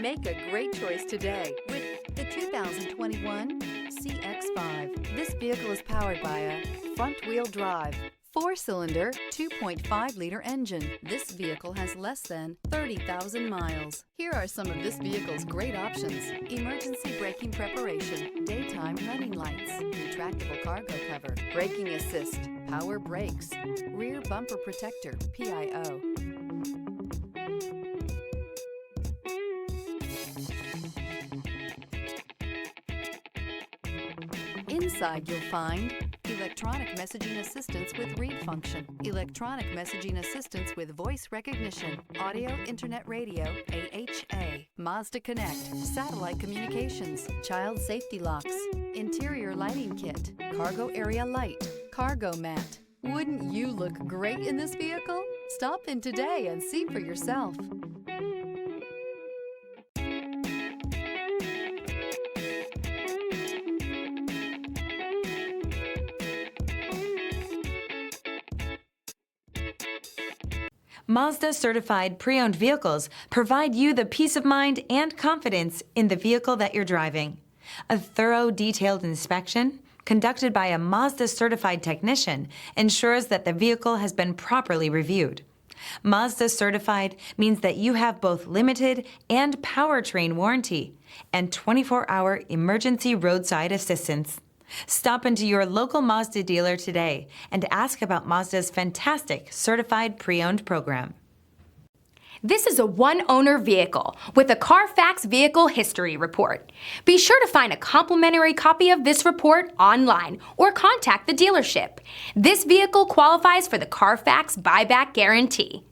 Make a great choice today with the 2021 CX-5. This vehicle is powered by a front-wheel drive, 4-cylinder, 2.5-liter engine. This vehicle has less than 30,000 miles. Here are some of this vehicle's great options: emergency braking preparation, daytime running lights, retractable cargo cover, braking assist, power brakes, rear bumper protector, PIO. Inside you'll find electronic messaging assistance with read function, electronic messaging assistance with voice recognition, audio internet radio, AHA, Mazda Connect, satellite communications, child safety locks, interior lighting kit, cargo area light, cargo mat. Wouldn't you look great in this vehicle? Stop in today and see for yourself. Mazda certified pre-owned vehicles provide you the peace of mind and confidence in the vehicle that you're driving. A thorough, detailed inspection conducted by a Mazda certified technician ensures that the vehicle has been properly reviewed. Mazda certified means that you have both limited and powertrain warranty and 24-hour emergency roadside assistance. Stop into your local Mazda dealer today and ask about Mazda's fantastic certified pre-owned program. This is a one-owner vehicle with a Carfax Vehicle History Report. Be sure to find a complimentary copy of this report online or contact the dealership. This vehicle qualifies for the Carfax Buyback Guarantee.